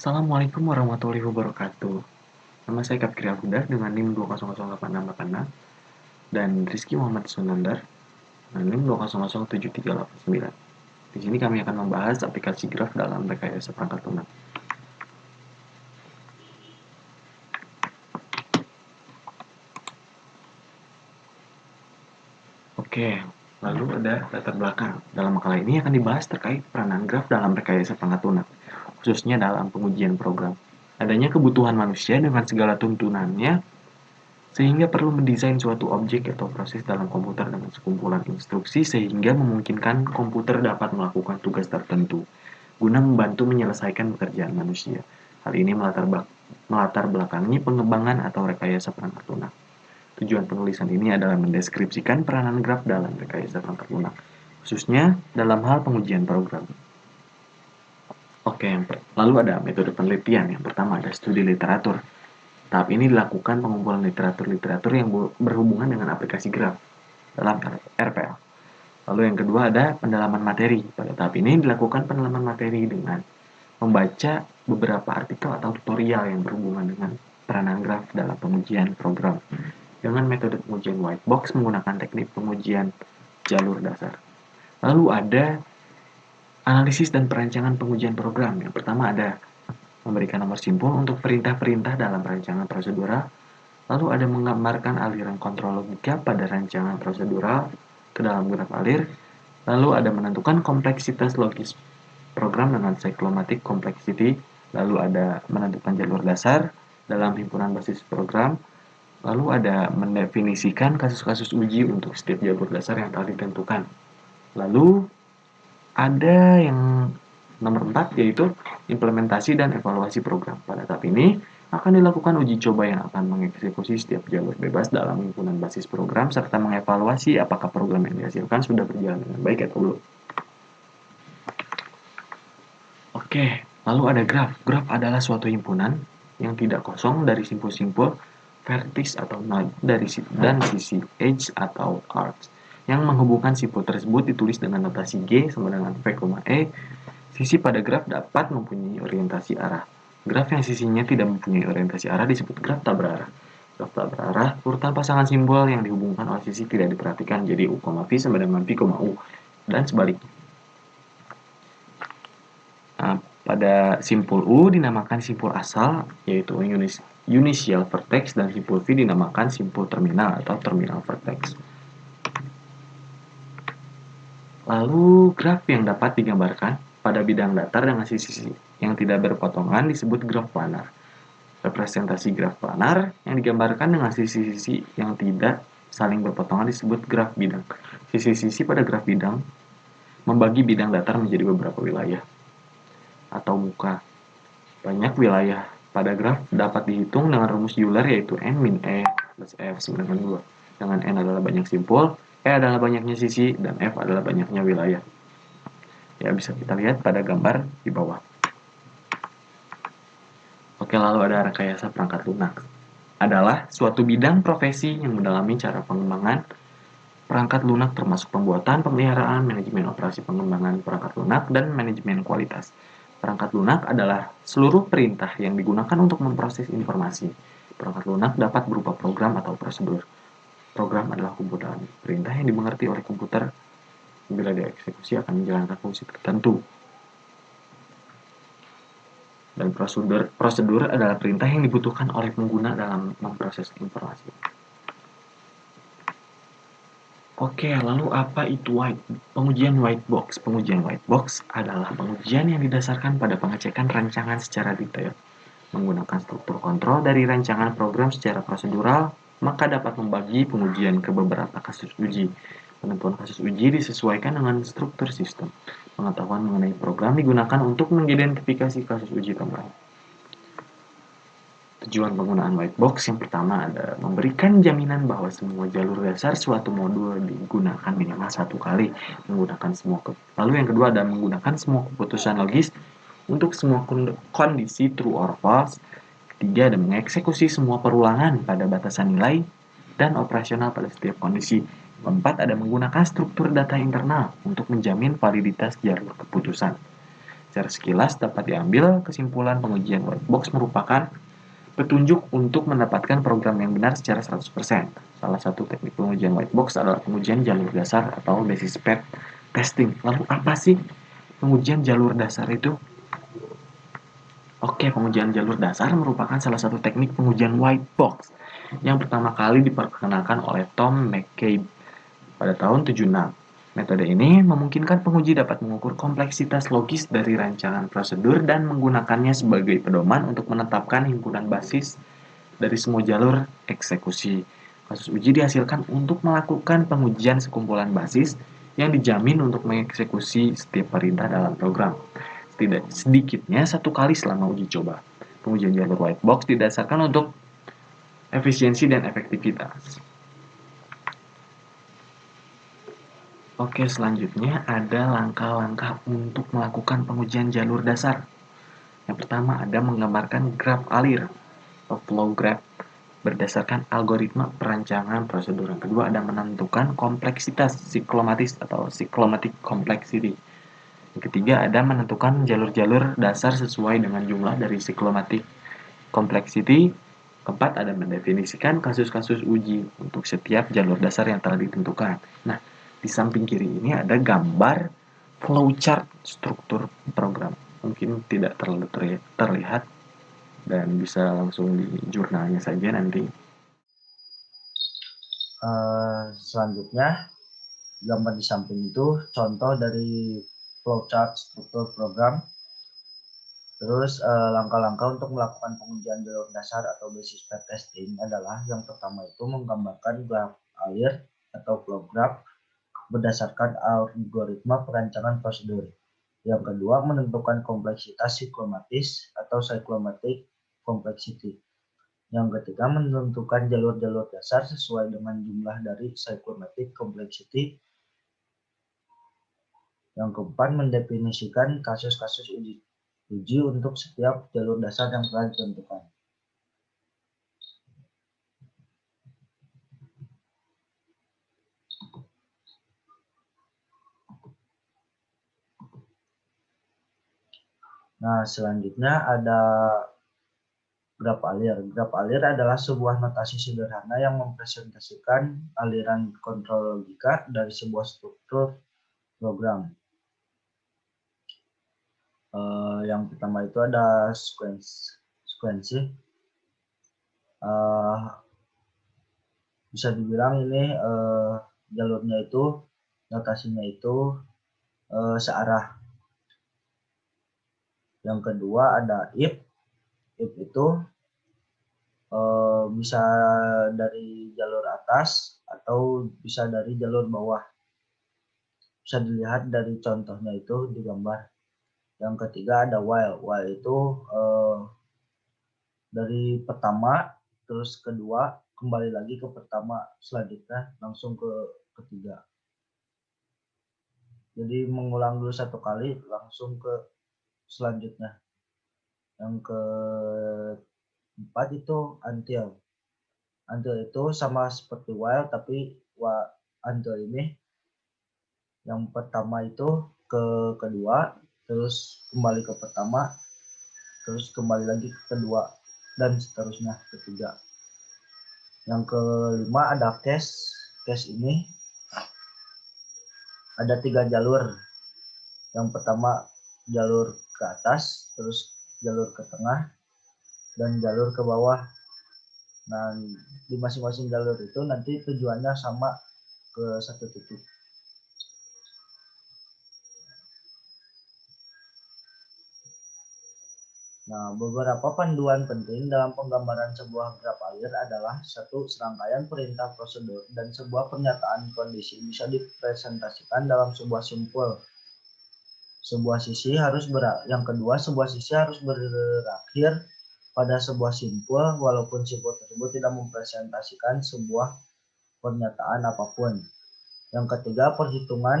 Assalamualaikum warahmatullahi wabarakatuh. Nama saya Kapkri Alhuda dengan NIM 2008686 dan Rizky Muhammad Sunandar dengan NIM 2007389. Di sini kami akan membahas aplikasi graf dalam rekayasa perangkat lunak. Oke, lalu ada latar belakang. Dalam makalah ini akan dibahas terkait peranan graf dalam rekayasa perangkat lunak, khususnya dalam pengujian program. Adanya kebutuhan manusia dengan segala tuntunannya sehingga perlu mendesain suatu objek atau proses dalam komputer dengan sekumpulan instruksi sehingga memungkinkan komputer dapat melakukan tugas tertentu guna membantu menyelesaikan pekerjaan manusia. Hal ini melatar belakangi pengembangan atau rekayasa perangkat lunak. Tujuan penulisan ini adalah mendeskripsikan peranan graf dalam rekayasa perangkat lunak, khususnya dalam hal pengujian program. Oke, lalu ada metode penelitian. Yang pertama ada studi literatur. Tahap ini dilakukan pengumpulan literatur yang berhubungan dengan aplikasi graf dalam RPL. Lalu yang kedua ada pendalaman materi. Pada tahap ini dilakukan pendalaman materi dengan membaca beberapa artikel atau tutorial yang berhubungan dengan peranan graf dalam pengujian program dengan metode pengujian white box menggunakan teknik pengujian jalur dasar. Lalu ada analisis dan perancangan pengujian program. Yang pertama ada memberikan nomor simpul untuk perintah-perintah dalam rancangan prosedural. Lalu ada menggambarkan aliran kontrol logika pada rancangan prosedural ke dalam graf alir. Lalu ada menentukan kompleksitas logis program dengan cyclomatic complexity. Lalu ada menentukan jalur dasar dalam himpunan basis program. Lalu ada mendefinisikan kasus-kasus uji untuk setiap jalur dasar yang telah ditentukan. Lalu ada yang nomor 4 yaitu implementasi dan evaluasi program. Pada tahap ini akan dilakukan uji coba yang akan mengeksekusi setiap jalur bebas dalam himpunan basis program serta mengevaluasi apakah program yang dihasilkan sudah berjalan dengan baik atau belum. Oke, lalu ada graf. Graf adalah suatu himpunan yang tidak kosong dari simpul-simpul vertex atau node dan sisi edge atau arcs yang menghubungkan simpul tersebut ditulis dengan notasi G sama dengan V, E. Sisi pada graf dapat mempunyai orientasi arah. Graf yang sisinya tidak mempunyai orientasi arah disebut graf tak berarah. Graf tak berarah, urutan pasangan simbol yang dihubungkan oleh sisi tidak diperhatikan, jadi U, V sama dengan V, U, dan sebaliknya. Nah, pada simpul U dinamakan simpul asal, yaitu initial vertex, dan simpul V dinamakan simpul terminal atau terminal vertex. Lalu graf yang dapat digambarkan pada bidang datar dengan sisi yang tidak berpotongan disebut graf planar. Representasi graf planar yang digambarkan dengan sisi-sisi yang tidak saling berpotongan disebut graf bidang. Sisi-sisi pada graf bidang membagi bidang datar menjadi beberapa wilayah atau muka. Banyak wilayah pada graf dapat dihitung dengan rumus Euler yaitu N min E plus F sama dengan 2. Dengan N adalah banyak simpul, E adalah banyaknya sisi, dan F adalah banyaknya wilayah. Ya, bisa kita lihat pada gambar di bawah. Oke, lalu ada rekayasa perangkat lunak. Adalah suatu bidang profesi yang mendalami cara pengembangan perangkat lunak termasuk pembuatan, pemeliharaan, manajemen operasi pengembangan perangkat lunak, dan manajemen kualitas. Perangkat lunak adalah seluruh perintah yang digunakan untuk memproses informasi. Perangkat lunak dapat berupa program atau prosedur. Program adalah kumpulan perintah yang dimengerti oleh komputer bila dieksekusi akan menjalankan fungsi tertentu. Dan prosedur adalah perintah yang dibutuhkan oleh pengguna dalam memproses informasi. Oke, lalu apa itu pengujian white box? Pengujian white box adalah pengujian yang didasarkan pada pengecekan rancangan secara detail. Menggunakan struktur kontrol dari rancangan program secara prosedural, maka dapat membagi pengujian ke beberapa kasus uji. Penentuan kasus uji disesuaikan dengan struktur sistem. Pengetahuan mengenai program digunakan untuk mengidentifikasi kasus uji tambahan. Tujuan penggunaan white box yang pertama ada memberikan jaminan bahwa semua jalur dasar suatu modul digunakan minimal satu kali menggunakan semua. Lalu yang kedua ada menggunakan semua keputusan logis untuk semua kondisi true or false. Ketiga ada mengeksekusi semua perulangan pada batasan nilai dan operasional pada setiap kondisi. Keempat ada menggunakan struktur data internal untuk menjamin validitas jalur keputusan. Secara sekilas dapat diambil kesimpulan pengujian white box merupakan petunjuk untuk mendapatkan program yang benar secara 100%. Salah satu teknik pengujian white box adalah pengujian jalur dasar atau basis pair testing. Lalu apa sih pengujian jalur dasar itu? Oke, pengujian jalur dasar merupakan salah satu teknik pengujian white box yang pertama kali diperkenalkan oleh Tom McCabe pada tahun 76. Metode ini memungkinkan penguji dapat mengukur kompleksitas logis dari rancangan prosedur dan menggunakannya sebagai pedoman untuk menetapkan himpunan basis dari semua jalur eksekusi. Kasus uji dihasilkan untuk melakukan pengujian sekumpulan basis yang dijamin untuk mengeksekusi setiap perintah dalam program. Sedikitnya satu kali selama uji coba. Pengujian jalur white box didasarkan untuk efisiensi dan efektivitas. Oke, selanjutnya ada langkah-langkah untuk melakukan pengujian jalur dasar. Yang pertama ada menggambarkan graf alir atau flow graph berdasarkan algoritma perancangan prosedur. Yang kedua ada menentukan kompleksitas siklomatis atau cyclomatic complexity. Yang ketiga ada menentukan jalur-jalur dasar sesuai dengan jumlah dari cyclomatic complexity. Keempat ada mendefinisikan kasus-kasus uji untuk setiap jalur dasar yang telah ditentukan. Nah, di samping kiri ini ada gambar flowchart struktur program. Mungkin tidak terlalu terlihat dan bisa langsung di jurnalnya saja nanti. Selanjutnya, gambar di samping itu contoh dari flowchart struktur program. Terus langkah-langkah untuk melakukan pengujian jalur dasar atau basis pair testing adalah yang pertama itu menggambarkan graf alir atau flow graph berdasarkan algoritma perancangan prosedur. Yang kedua, menentukan kompleksitas siklomatis atau cyclomatic complexity. Yang ketiga, menentukan jalur-jalur dasar sesuai dengan jumlah dari cyclomatic complexity. Yang keempat, mendefinisikan kasus-kasus uji untuk setiap jalur dasar yang telah ditentukan. Nah, selanjutnya ada graf alir. Graf alir adalah sebuah notasi sederhana yang mempresentasikan aliran kontrol logika dari sebuah struktur program. Yang pertama itu ada sekuensi. Bisa dibilang ini jalurnya itu, notasinya itu searah. Yang kedua ada if. If itu bisa dari jalur atas atau bisa dari jalur bawah. Bisa dilihat dari contohnya itu di gambar. Yang ketiga ada while. While itu dari pertama terus kedua kembali lagi ke pertama, selanjutnya langsung ke ketiga. Jadi mengulang dulu satu kali langsung ke selanjutnya. Yang keempat itu until. Until itu sama seperti while, tapi until ini yang pertama itu ke kedua, terus kembali ke pertama, terus kembali lagi ke kedua, dan seterusnya ketiga. Yang kelima ada case. Case ini ada 3 jalur. Yang pertama jalur ke atas, terus jalur ke tengah, dan jalur ke bawah. Nah, di masing-masing jalur itu nanti tujuannya sama ke satu titik. Nah, beberapa panduan penting dalam penggambaran sebuah graf alir adalah satu, serangkaian perintah prosedur dan sebuah pernyataan kondisi bisa dipresentasikan dalam sebuah simpul. Yang kedua, sebuah sisi harus berakhir pada sebuah simpul walaupun simpul tersebut tidak mempresentasikan sebuah pernyataan apapun. Yang ketiga, perhitungan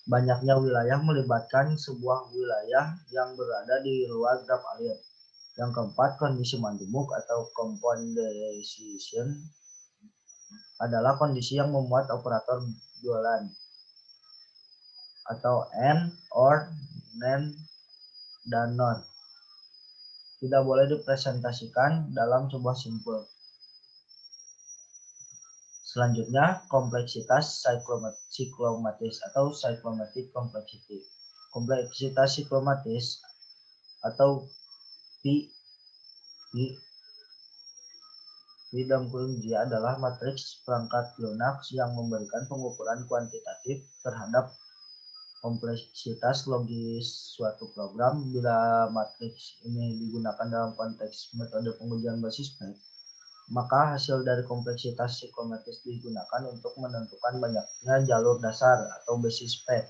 banyaknya wilayah melibatkan sebuah wilayah yang berada di luar graf alir. Yang keempat, kondisi majemuk atau compound decision adalah kondisi yang memuat operator dualan atau AND, OR, komponen dan non. Tidak boleh dipresentasikan dalam sebuah simpul. Selanjutnya, kompleksitas siklomatis atau cyclomatic complexity. Kompleksitas siklomatis atau P dalam kurung J adalah matriks perangkat lunak yang memberikan pengukuran kuantitatif terhadap kompleksitas logis suatu program. Bila matriks ini digunakan dalam konteks metode pengujian basis PET, maka hasil dari kompleksitas psikometris digunakan untuk menentukan banyaknya jalur dasar atau basis PET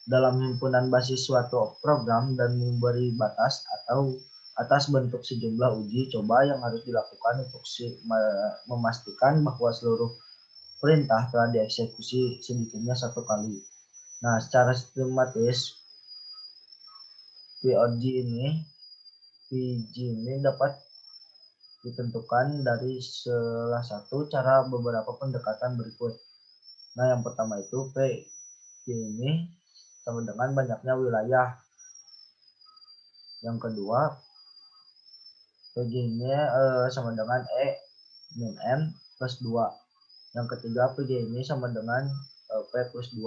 dalam himpunan basis suatu program dan memberi batas atau atas bentuk sejumlah uji coba yang harus dilakukan untuk memastikan bahwa seluruh perintah telah dieksekusi sedikitnya satu kali. Nah, secara sistematis PG ini dapat ditentukan dari salah satu cara beberapa pendekatan berikut. Nah, yang pertama itu P ini sama dengan banyaknya wilayah. Yang kedua, PG ini sama dengan E min N plus 2. Yang ketiga, PG ini sama dengan P plus 2.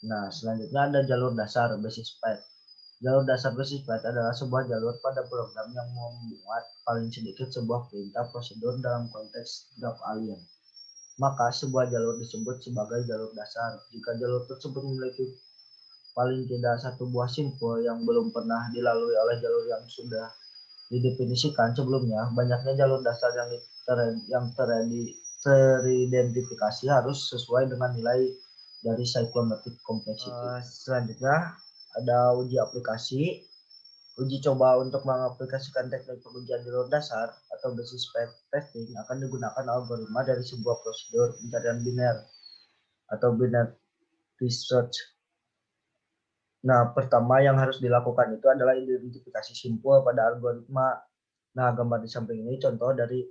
Nah, selanjutnya ada jalur dasar basis PET. Jalur dasar basis PET adalah sebuah jalur pada program yang memuat paling sedikit sebuah perintah prosedur dalam konteks graph alien. Maka sebuah jalur disebut sebagai jalur dasar jika jalur tersebut memiliki paling tidak satu buah simpul yang belum pernah dilalui oleh jalur yang sudah didefinisikan sebelumnya. Banyaknya jalur dasar yang teridentifikasi harus sesuai dengan nilai dari cyclomatic complexity. Selanjutnya ada uji aplikasi. Uji coba untuk mengaplikasikan teknik pengujian jalur dasar atau basis PET testing akan digunakan algoritma dari sebuah prosedur pencarian biner atau binary search. Nah, pertama yang harus dilakukan itu adalah identifikasi simpul pada algoritma. Nah, gambar di samping ini contoh dari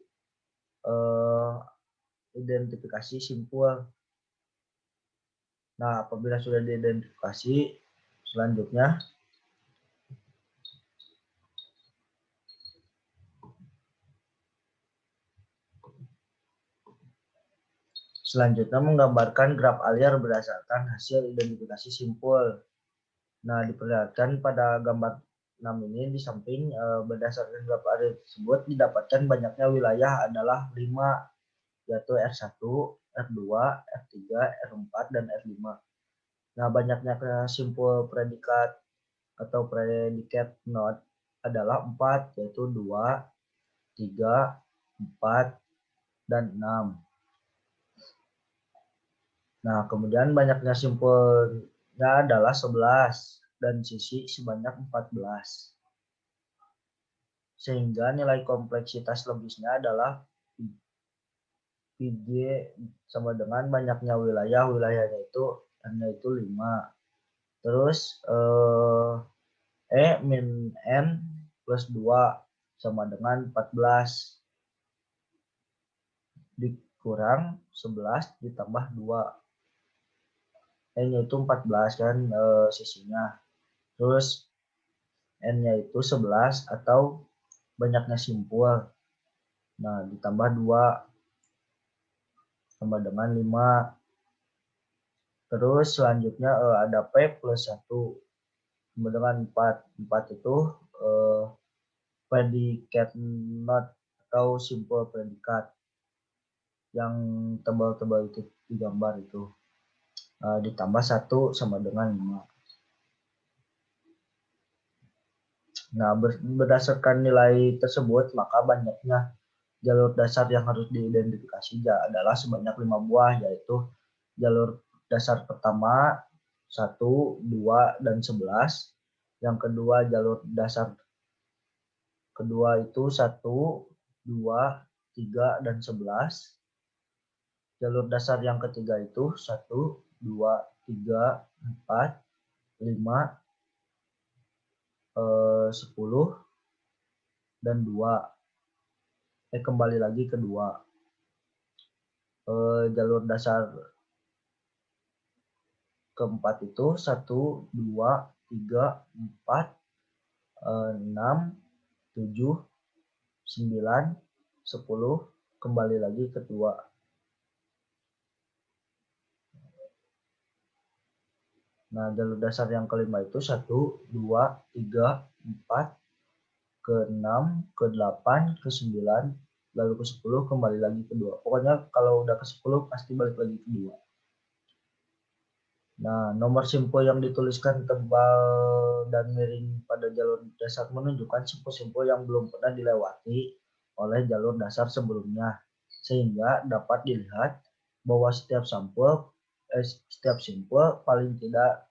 identifikasi simpul. Nah, apabila sudah diidentifikasi, selanjutnya menggambarkan graf Alyer berdasarkan hasil identifikasi simpul. Nah, diperlihatkan pada gambar 6 ini di samping berdasarkan graf Alyer tersebut didapatkan banyaknya wilayah adalah 5, yaitu R1, R2, R3, R4, dan R5. Nah, banyaknya simpul predikat atau predikat node adalah 4, yaitu 2, 3, 4, dan 6. Nah, kemudian banyaknya simpulnya adalah 11 dan sisi sebanyak 14. Sehingga nilai kompleksitas logisnya adalah PJ sama dengan banyaknya wilayahnya itu N-nya itu 5. Terus E min N plus 2 sama dengan 14 dikurang 11 ditambah 2. N-nya itu 14 kan sisinya. Terus N-nya itu 11 atau banyaknya simpul. Nah, ditambah 2 sama dengan 5. Terus selanjutnya ada P plus 1 sama dengan 4. 4 itu predikat node atau simpul predikat yang tebal-tebal itu digambar itu. Ditambah 1 sama dengan 5. Nah, berdasarkan nilai tersebut, maka banyaknya jalur dasar yang harus diidentifikasi adalah sebanyak 5 buah, yaitu jalur dasar pertama 1, 2, dan 11. Yang kedua jalur dasar kedua itu 1, 2, 3, dan 11. Jalur dasar yang ketiga itu 1, 2, 3, 4, 5, 10, dan 2. Kembali lagi ke 2. jalur dasar keempat itu 1, 2, 3, 4, 6, 7, 9, 10, kembali lagi ke 2. Nah, jalur dasar yang kelima itu 1, 2, 3, 4, ke 6, ke 8, ke 9, lalu ke 10, kembali lagi ke 2. Pokoknya kalau udah ke 10 pasti balik lagi ke 2. Nah, nomor simpo yang dituliskan tebal dan miring pada jalur dasar menunjukkan simpo-simpo yang belum pernah dilewati oleh jalur dasar sebelumnya, sehingga dapat dilihat bahwa setiap simpul paling tidak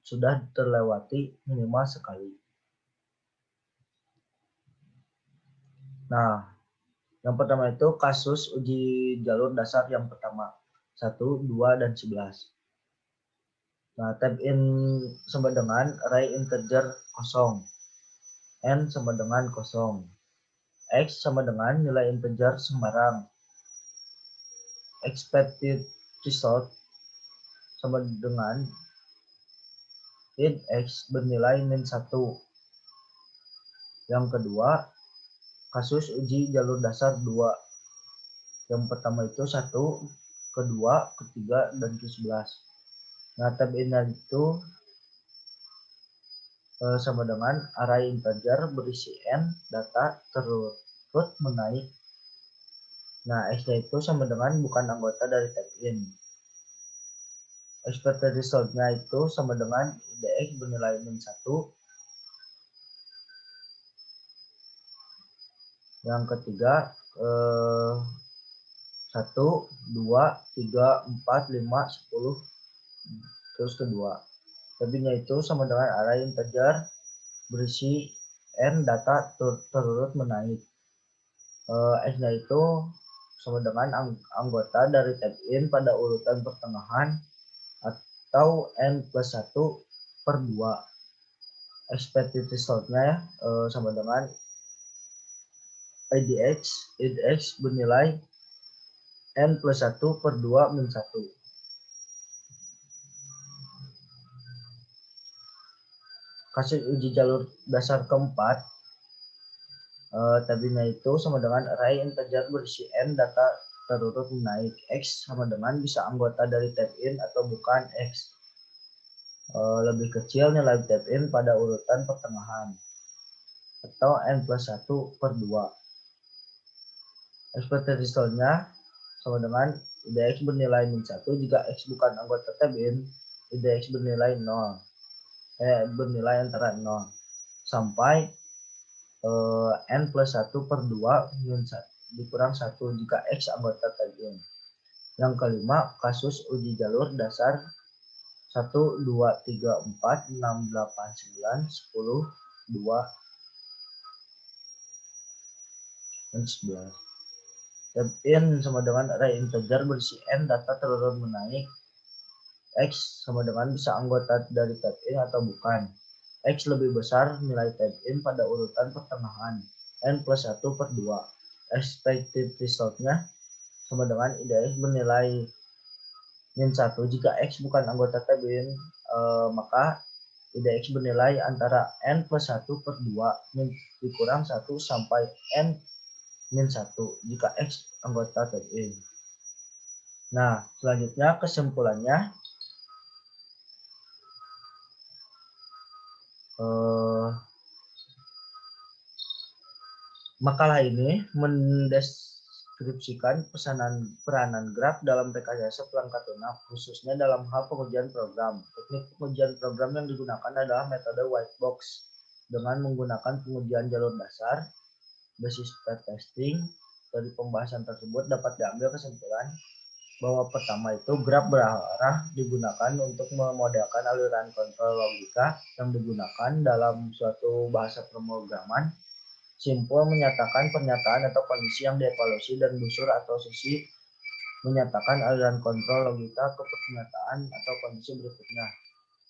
sudah terlewati minimal sekali. Nah, yang pertama itu kasus uji jalur dasar yang pertama, 1, 2, dan 11. Nah, tab in sama dengan array integer kosong. N sama dengan kosong. X sama dengan nilai integer sembarang. Expected result sama dengan int X bernilai min 1. Yang kedua, kasus uji jalur dasar 2. Yang pertama itu 1, kedua, ketiga, dan ke-11. Nah, tab in itu sama dengan array integer berisi n data terus menaik. Nah, x-nya itu sama dengan bukan anggota dari tab in. Expected result-nya itu sama dengan idx bernilai min 1. Yang ketiga 1, 2, 3, 4, 5, 10 terus kedua. Tab-nya itu sama dengan array integer berisi n data terurut menaik. X-nya itu sama dengan anggota dari tab in pada urutan pertengahan atau n plus 1 per 2. Expected result-nya sama dengan idx bernilai n plus 1 per 2 min 1. Kasus uji jalur dasar keempat, tabnya itu sama dengan array integer berisi n data terurut menaik. X sama dengan bisa anggota dari tab in atau bukan. X lebih kecil nilai tab in pada urutan pertengahan atau n plus 1 per 2. Expected result-nya sama dengan idx bernilai min 1 jika x bukan anggota tab in, idx bernilai 0. Bernilai antara 0 sampai n plus 1 per 2 min 1 dikurang 1 jika x anggota tab in. Yang kelima, kasus uji jalur dasar 1, 2, 3, 4, 6, 8, 9, 10, 2, dan 11. Tab in sama dengan array integer berisi n data terurut menaik. X sama dengan bisa anggota dari tab in atau bukan. X lebih besar nilai tab in pada urutan pertengahan. N plus 1 per 2. Expected result-nya sama dengan idx bernilai min 1 jika x bukan anggota tab in, maka idx bernilai antara n plus 1 per 2 dikurang 1 sampai n min 1 jika x anggota tab in. Nah, selanjutnya kesimpulannya, makalah ini mendeskripsikan peranan graf dalam rekayasa perangkat lunak, khususnya dalam hal pengujian program. Teknik pengujian program yang digunakan adalah metode white box dengan menggunakan pengujian jalur dasar, basis pair testing. Dari pembahasan tersebut dapat diambil kesimpulan bahwa pertama itu graf berarah digunakan untuk memodelkan aliran kontrol logika yang digunakan dalam suatu bahasa pemrograman. Simpul menyatakan pernyataan atau kondisi yang dievaluasi dan busur atau sisi menyatakan aliran kontrol logika ke pernyataan atau kondisi berikutnya.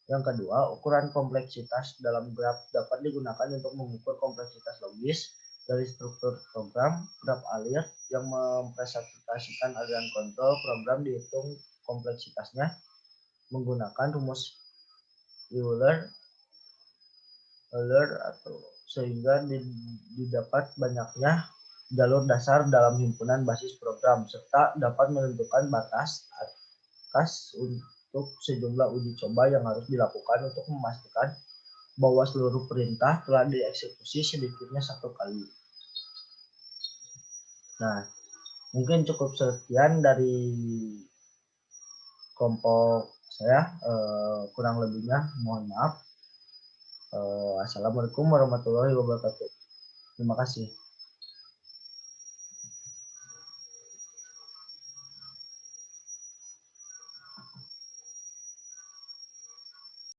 Yang kedua, ukuran kompleksitas dalam graf dapat digunakan untuk mengukur kompleksitas logis Dari struktur program, graf alir yang mempresentasikan aliran kontrol program dihitung kompleksitasnya menggunakan rumus Euler atau sehingga didapat banyaknya jalur dasar dalam himpunan basis program serta dapat menentukan batas atas untuk sejumlah uji coba yang harus dilakukan untuk memastikan bahwa seluruh perintah telah dieksekusi sedikitnya satu kali. Nah, mungkin cukup sekian dari kelompok saya, kurang lebihnya mohon maaf. Assalamualaikum warahmatullahi wabarakatuh. Terima kasih.